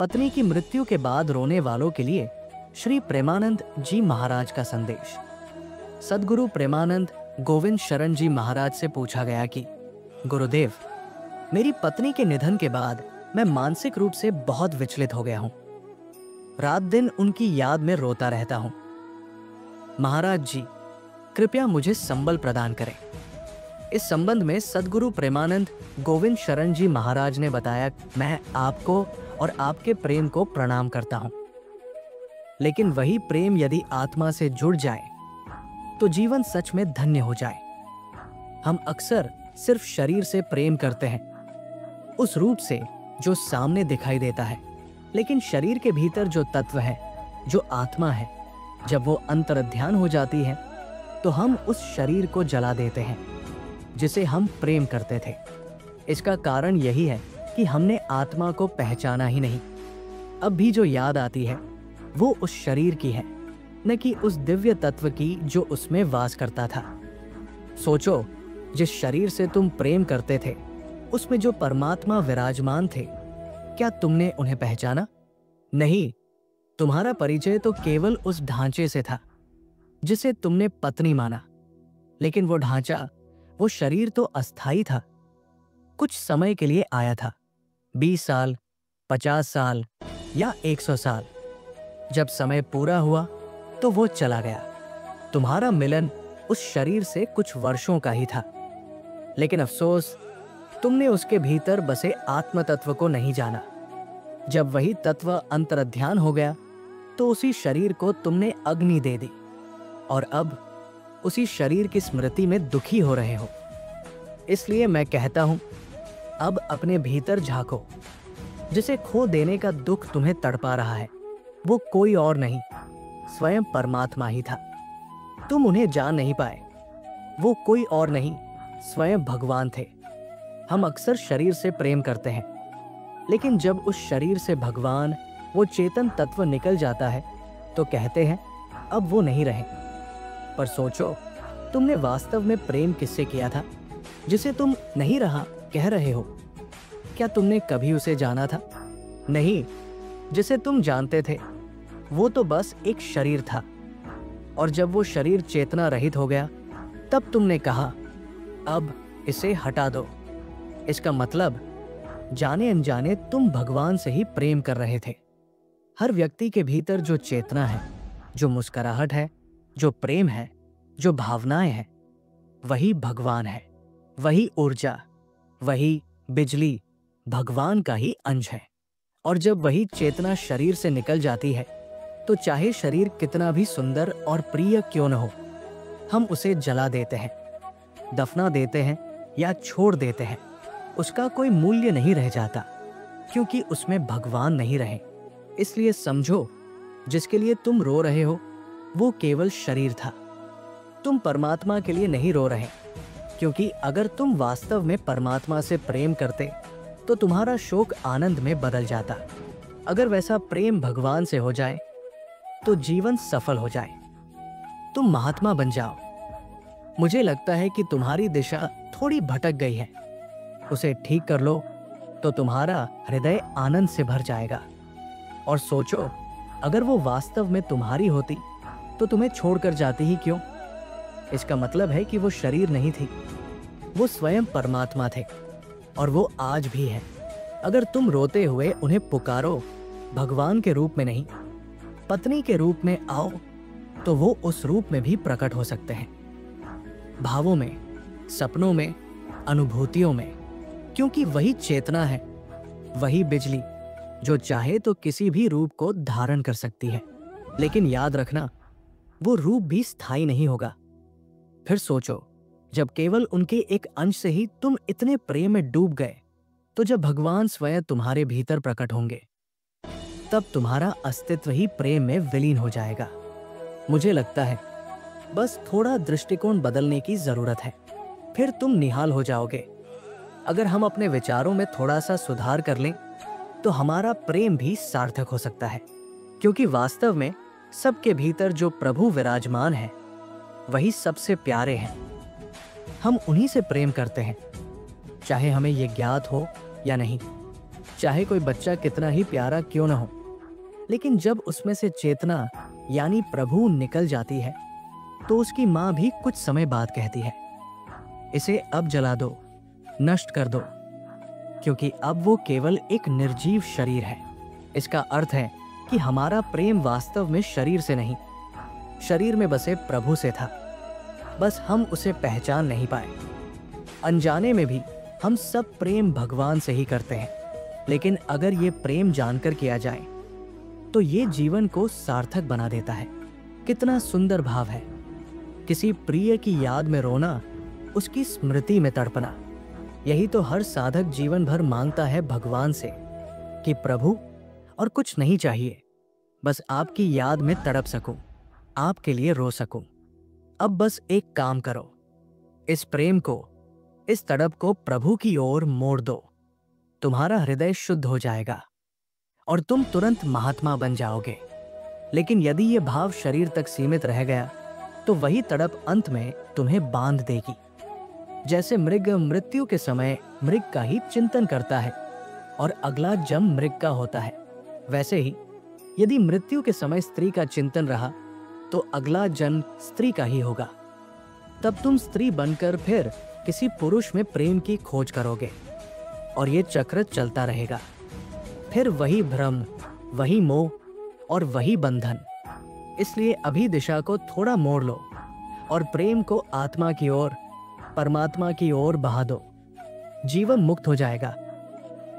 पत्नी की मृत्यु के बाद रोने वालों के लिए श्री प्रेमानंद जी महाराज का संदेश। सद्गुरु प्रेमानंद गोविंद शरण जी महाराज से पूछा गया कि गुरुदेव, मेरी पत्नी के निधन के बाद मैं मानसिक रूप से बहुत विचलित हो गया हूं। रात दिन उनकी याद में रोता रहता हूं। महाराज जी, कृपया मुझे संबल प्रदान करें। इस संबंध में सद्गुरु प्रेमानंद गोविंद शरण जी महाराज ने बताया, मैं आपको और आपके प्रेम को प्रणाम करता हूं, लेकिन वही प्रेम यदि आत्मा से जुड़ जाए तो जीवन सच में धन्य हो जाए। हम अक्सर सिर्फ शरीर से प्रेम करते हैं, उस रूप से जो सामने दिखाई देता है, लेकिन शरीर के भीतर जो तत्व है, जो आत्मा है, जब वो अंतर्ध्यान हो जाती है तो हम उस शरीर को जला देते हैं जिसे हम प्रेम करते थे। इसका कारण यही है कि हमने आत्मा को पहचाना ही नहीं। अब भी जो याद आती है वो उस शरीर की है, न कि उस दिव्य तत्व की जो उसमें वास करता था। सोचो, जिस शरीर से तुम प्रेम करते थे उसमें जो परमात्मा विराजमान थे, क्या तुमने उन्हें पहचाना? नहीं, तुम्हारा परिचय तो केवल उस ढांचे से था जिसे तुमने पत्नी माना। लेकिन वो ढांचा, वो शरीर तो अस्थाई था, कुछ समय के लिए आया था, 20 साल, 50 साल या 100 साल। जब समय पूरा हुआ तो वो चला गया। तुम्हारा मिलन उस शरीर से कुछ वर्षों का ही था, लेकिन अफसोस, तुमने उसके भीतर बसे आत्म तत्व को नहीं जाना। जब वही तत्व अंतर्ध्यान हो गया तो उसी शरीर को तुमने अग्नि दे दी और अब उसी शरीर की स्मृति में दुखी हो रहे हो। इसलिए मैं कहता हूं, अब अपने भीतर झांको। जिसे खो देने का दुख तुम्हें तड़पा रहा है वो कोई और नहीं, स्वयं परमात्मा ही था। तुम उन्हें जान नहीं पाए। वो कोई और नहीं, स्वयं भगवान थे। हम अक्सर शरीर से प्रेम करते हैं, लेकिन जब उस शरीर से भगवान, वो चेतन तत्व निकल जाता है तो कहते हैं अब वो नहीं रहे। पर सोचो, तुमने वास्तव में प्रेम किससे किया था जिसे तुम नहीं रहा कह रहे हो? क्या तुमने कभी उसे जाना था? नहीं, जिसे तुम जानते थे वो तो बस एक शरीर था, और जब वो शरीर चेतना रहित हो गया तब तुमने कहा अब इसे हटा दो। इसका मतलब जाने अनजाने तुम भगवान से ही प्रेम कर रहे थे। हर व्यक्ति के भीतर जो चेतना है, जो मुस्कुराहट है, जो प्रेम है, जो भावनाएं हैं, वही भगवान है। वही ऊर्जा, वही बिजली भगवान का ही अंश है। और जब वही चेतना शरीर से निकल जाती है तो चाहे शरीर कितना भी सुंदर और प्रिय क्यों न हो, हम उसे जला देते हैं, दफना देते हैं या छोड़ देते हैं। उसका कोई मूल्य नहीं रह जाता, क्योंकि उसमें भगवान नहीं रहे। इसलिए समझो, जिसके लिए तुम रो रहे हो वो केवल शरीर था। तुम परमात्मा के लिए नहीं रो रहे, क्योंकि अगर तुम वास्तव में परमात्मा से प्रेम करते तो तुम्हारा शोक आनंद में बदल जाता। अगर वैसा प्रेम भगवान से हो जाए तो जीवन सफल हो जाए। तुम महात्मा बन जाओ। मुझे लगता है कि तुम्हारी दिशा थोड़ी भटक गई है, उसे ठीक कर लो तो तुम्हारा हृदय आनंद से भर जाएगा। और सोचो, अगर वो वास्तव में तुम्हारी होती तो तुम्हें छोड़कर जाती ही क्यों? इसका मतलब है कि वो शरीर नहीं थी, वो स्वयं परमात्मा थे, और वो आज भी है। अगर तुम रोते हुए उन्हें पुकारो, भगवान के रूप में नहीं, पत्नी के रूप में आओ, तो वो उस रूप में भी प्रकट हो सकते हैं, भावों में, सपनों में, अनुभूतियों में। क्योंकि वही चेतना है, वही बिजली जो चाहे तो किसी भी रूप को धारण कर सकती है। लेकिन याद रखना, वो रूप भी स्थायी नहीं होगा। फिर सोचो, जब केवल उनके एक अंश से ही तुम इतने प्रेम में डूब गए, तो जब भगवान स्वयं तुम्हारे भीतर प्रकट होंगे तब तुम्हारा अस्तित्व ही प्रेम में विलीन हो जाएगा। मुझे लगता है बस थोड़ा दृष्टिकोण बदलने की जरूरत है, फिर तुम निहाल हो जाओगे। अगर हम अपने विचारों में थोड़ा सा सुधार कर लें तो हमारा प्रेम भी सार्थक हो सकता है, क्योंकि वास्तव में सबके भीतर जो प्रभु विराजमान है वही सबसे प्यारे हैं। हम उन्हीं से प्रेम करते हैं, चाहे हमें ये ज्ञात हो या नहीं, चाहे कोई बच्चा कितना ही प्यारा क्यों न हो, लेकिन जब उसमें से चेतना यानी प्रभु निकल जाती है तो उसकी माँ भी कुछ समय बाद कहती है, इसे अब जला दो, नष्ट कर दो, क्योंकि अब वो केवल एक निर्जीव शरीर है। इसका अर्थ है कि हमारा प्रेम वास्तव में शरीर से नहीं, शरीर में बसे प्रभु से था, बस हम उसे पहचान नहीं पाए। अनजाने में भी हम सब प्रेम भगवान से ही करते हैं, लेकिन अगर ये प्रेम जानकर किया जाए तो ये जीवन को सार्थक बना देता है। कितना सुंदर भाव है, किसी प्रिय की याद में रोना, उसकी स्मृति में तड़पना। यही तो हर साधक जीवन भर मांगता है भगवान से कि प्रभु और कुछ नहीं चाहिए, बस आपकी याद में तड़प सकूं, आपके लिए रो सकूं। अब बस एक काम करो, इस प्रेम को, इस तड़प को प्रभु की ओर मोड़ दो। तुम्हारा हृदय शुद्ध हो जाएगा और तुम तुरंत महात्मा बन जाओगे। लेकिन यदि ये भाव शरीर तक सीमित रह गया तो वही तड़प अंत में तुम्हें बांध देगी। जैसे मृग मृत्यु के समय मृग का ही चिंतन करता है और अगला जन्म मृग का होता है, वैसे ही यदि मृत्यु के समय स्त्री का चिंतन रहा तो अगला जन्म स्त्री का ही होगा। तब तुम स्त्री बनकर फिर किसी पुरुष में प्रेम की खोज करोगे और ये चक्र चलता रहेगा। फिर वही भ्रम, वही मोह और वही बंधन। इसलिए अभी दिशा को थोड़ा मोड़ लो और प्रेम को आत्मा की ओर, परमात्मा की ओर बहा दो। जीवन मुक्त हो जाएगा।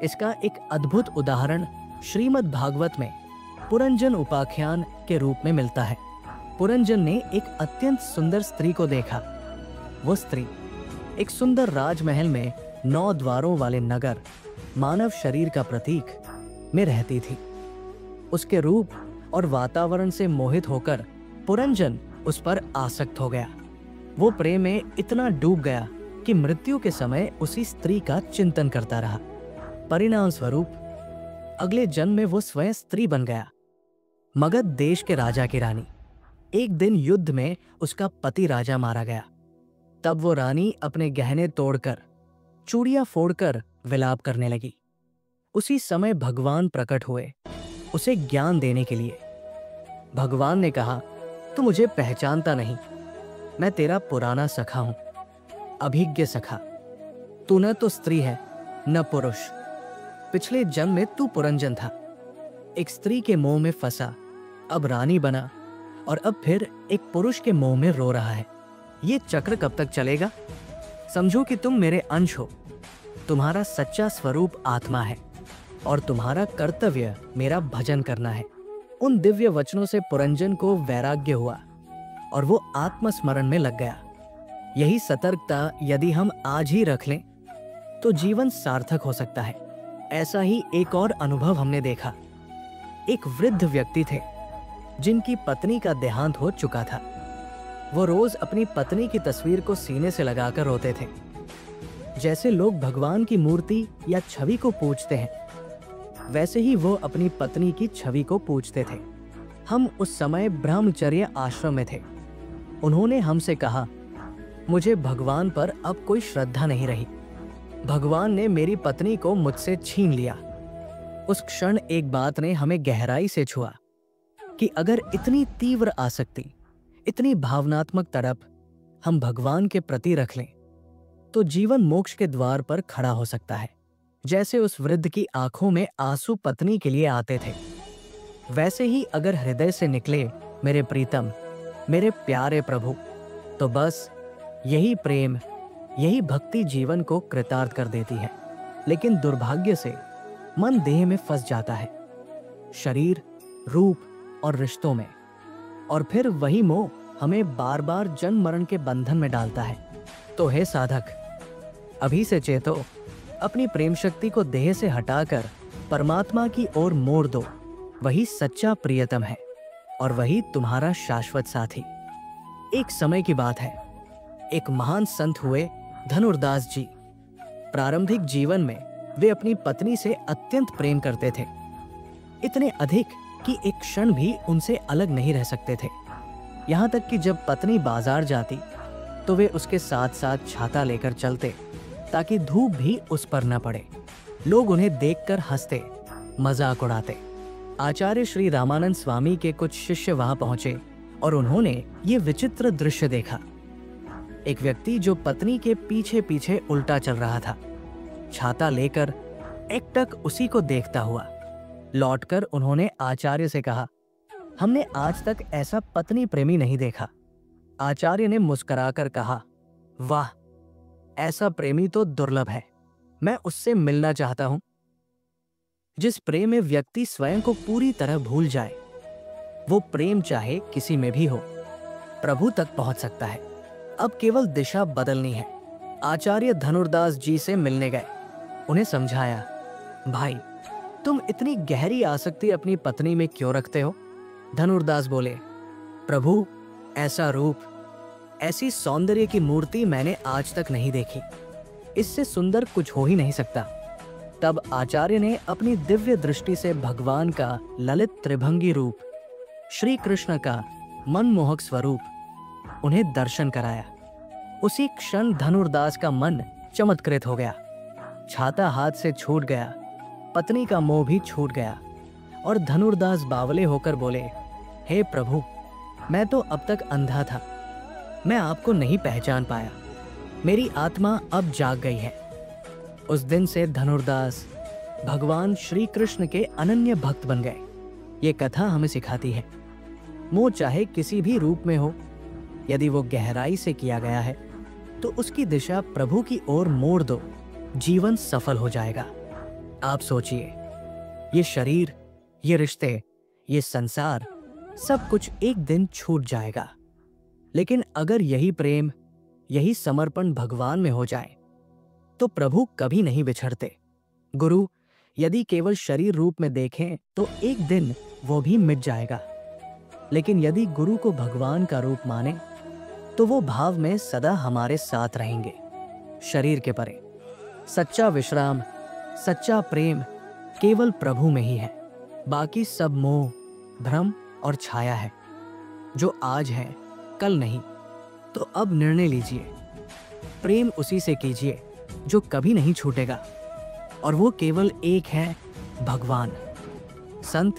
इसका एक अद्भुत उदाहरण श्रीमद् भागवत में पुरंजन उपाख्यान के रूप में मिलता है। पुरंजन ने एक अत्यंत सुंदर स्त्री को देखा। वो स्त्री एक सुंदर राजमहल में 9 द्वारों वाले नगर, मानव शरीर का प्रतीक, में रहती थी। उसके रूप और वातावरण से मोहित होकर पुरंजन उस पर आसक्त हो गया। वो प्रेम में इतना डूब गया कि मृत्यु के समय उसी स्त्री का चिंतन करता रहा। परिणाम स्वरूप अगले जन्म में वो स्वयं स्त्री बन गया। मगध देश के राजा की रानी। एक दिन युद्ध में उसका पति राजा मारा गया। तब वो रानी अपने गहने तोड़कर, चूड़ियां फोड़कर विलाप करने लगी। उसी समय भगवान प्रकट हुए उसे ज्ञान देने के लिए। भगवान ने कहा, तू मुझे पहचानता नहीं, मैं तेरा पुराना सखा हूं, अभिज्ञ सखा। तू न तो स्त्री है न पुरुष। पिछले जन्म में तू पुरंजन था, एक स्त्री के मोह में फंसा, अब रानी बना और अब फिर एक पुरुष के मोह में रो रहा है। ये चक्र कब तक चलेगा? समझो कि तुम मेरे अंश हो। तुम्हारा सच्चा स्वरूप आत्मा है और तुम्हारा कर्तव्य मेरा भजन करना है। उन दिव्य वचनों से पुरंजन को वैराग्य हुआ और वो आत्मस्मरण में लग गया। यही सतर्कता यदि हम आज ही रख लें तो जीवन सार्थक हो सकता है। ऐसा ही एक और अनुभव हमने देखा। एक वृद्ध व्यक्ति थे जिनकी पत्नी का देहांत हो चुका था। वो रोज अपनी पत्नी की तस्वीर को सीने से लगाकर रोते थे। जैसे लोग भगवान की मूर्ति या छवि को पूजते हैं, वैसे ही वो अपनी पत्नी की छवि को पूजते थे। हम उस समय ब्रह्मचर्य आश्रम में थे। उन्होंने हमसे कहा, मुझे भगवान पर अब कोई श्रद्धा नहीं रही। भगवान ने मेरी पत्नी को मुझसे छीन लिया। उस क्षण एक बात ने हमें गहराई से छुआ कि अगर इतनी तीव्र आसक्ति, इतनी भावनात्मक तड़प हम भगवान के प्रति रख लें तो जीवन मोक्ष के द्वार पर खड़ा हो सकता है। जैसे उस वृद्ध की आंखों में आंसू पत्नी के लिए आते थे, वैसे ही अगर हृदय से निकले, मेरे प्रीतम, मेरे प्यारे प्रभु, तो बस यही प्रेम, यही भक्ति जीवन को कृतार्थ कर देती है। लेकिन दुर्भाग्य से मन देह में फंस जाता है, शरीर, रूप और रिश्तों में, और फिर वही मोह हमें बार बार जन्म मरण के बंधन में डालता है। तो हे साधक, अभी से चेतो, अपनी प्रेम शक्ति को देह से हटाकर परमात्मा की ओर मोड़ दो। वही सच्चा प्रियतम है और वही तुम्हारा शाश्वत साथी। एक समय की बात है, एक महान संत हुए धनुर्दास जी। प्रारंभिक जीवन में वे अपनी पत्नी से अत्यंत प्रेम करते थे, इतने अधिक कि एक क्षण भी उनसे अलग नहीं रह सकते थे। यहाँ तक कि जब पत्नी बाजार जाती तो वे उसके साथ साथ छाता लेकर चलते ताकि धूप भी उस पर न पड़े। लोग उन्हें देखकर हंसते, मजाक उड़ाते। आचार्य श्री रामानंद स्वामी के कुछ शिष्य वहां पहुंचे और उन्होंने ये विचित्र दृश्य देखा। एक व्यक्ति जो पत्नी के पीछे पीछे उल्टा चल रहा था, छाता लेकर एकटक उसी को देखता हुआ। लौटकर उन्होंने आचार्य से कहा, हमने आज तक ऐसा पत्नी प्रेमी नहीं देखा। आचार्य ने मुस्कुराकर कहा, वाह, ऐसा प्रेमी तो दुर्लभ है। मैं उससे मिलना चाहता हूं। जिस प्रेम में व्यक्ति स्वयं को पूरी तरह भूल जाए, वो प्रेम चाहे किसी में भी हो, प्रभु तक पहुंच सकता है। अब केवल दिशा बदलनी है। आचार्य धनुर्दास जी से मिलने गए। उन्हें समझाया, भाई, तुम इतनी गहरी आसक्ति अपनी पत्नी में क्यों रखते हो? धनुर्दास बोले, प्रभु, ऐसा रूप, ऐसी सौंदर्य की मूर्ति मैंने आज तक नहीं देखी। इससे सुंदर कुछ हो ही नहीं सकता। तब आचार्य ने अपनी दिव्य दृष्टि से भगवान का ललित त्रिभंगी रूप, श्री कृष्ण का मनमोहक स्वरूप उन्हें दर्शन कराया। उसी क्षण धनुर्दास का मन चमत्कृत हो गया। छाता हाथ से छूट गया, पत्नी का मोह भी छूट गया और धनुर्दास बावले होकर बोले, हे प्रभु, मैं तो अब तक अंधा था, मैं आपको नहीं पहचान पाया। मेरी आत्मा अब जाग गई है। उस दिन से धनुर्दास भगवान श्री कृष्ण के अनन्य भक्त बन गए। ये कथा हमें सिखाती है, मोह चाहे किसी भी रूप में हो, यदि वो गहराई से किया गया है तो उसकी दिशा प्रभु की ओर मोड़ दो, जीवन सफल हो जाएगा। आप सोचिए, ये शरीर, ये रिश्ते, ये संसार, सब कुछ एक दिन छूट जाएगा। लेकिन अगर यही प्रेम, यही समर्पण भगवान में हो जाए तो प्रभु कभी नहीं बिछड़ते। गुरु यदि केवल शरीर रूप में देखें तो एक दिन वो भी मिट जाएगा, लेकिन यदि गुरु को भगवान का रूप माने तो वो भाव में सदा हमारे साथ रहेंगे, शरीर के परे। सच्चा विश्राम, सच्चा प्रेम केवल प्रभु में ही है। बाकी सब मोह, भ्रम और छाया है, जो आज है कल नहीं। तो अब निर्णय लीजिए, प्रेम उसी से कीजिए जो कभी नहीं छूटेगा, और वो केवल एक है, भगवान। संत,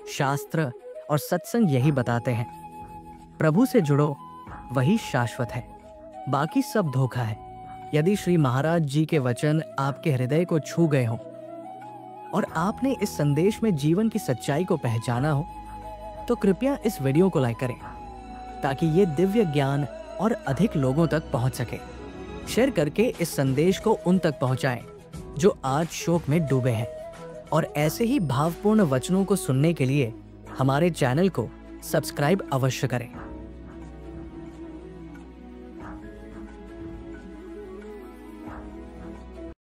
शास्त्र और सत्संग यही बताते हैं, प्रभु से जुड़ो, वही शाश्वत है, बाकी सब धोखा है। यदि श्री महाराज जी के वचन आपके हृदय को छू गए हों और आपने इस संदेश में जीवन की सच्चाई को पहचाना हो, तो कृपया इस वीडियो को लाइक करें ताकि ये दिव्य ज्ञान और अधिक लोगों तक पहुंच सके। शेयर करके इस संदेश को उन तक पहुंचाएं जो आज शोक में डूबे हैं, और ऐसे ही भावपूर्ण वचनों को सुनने के लिए हमारे चैनल को सब्सक्राइब अवश्य करें।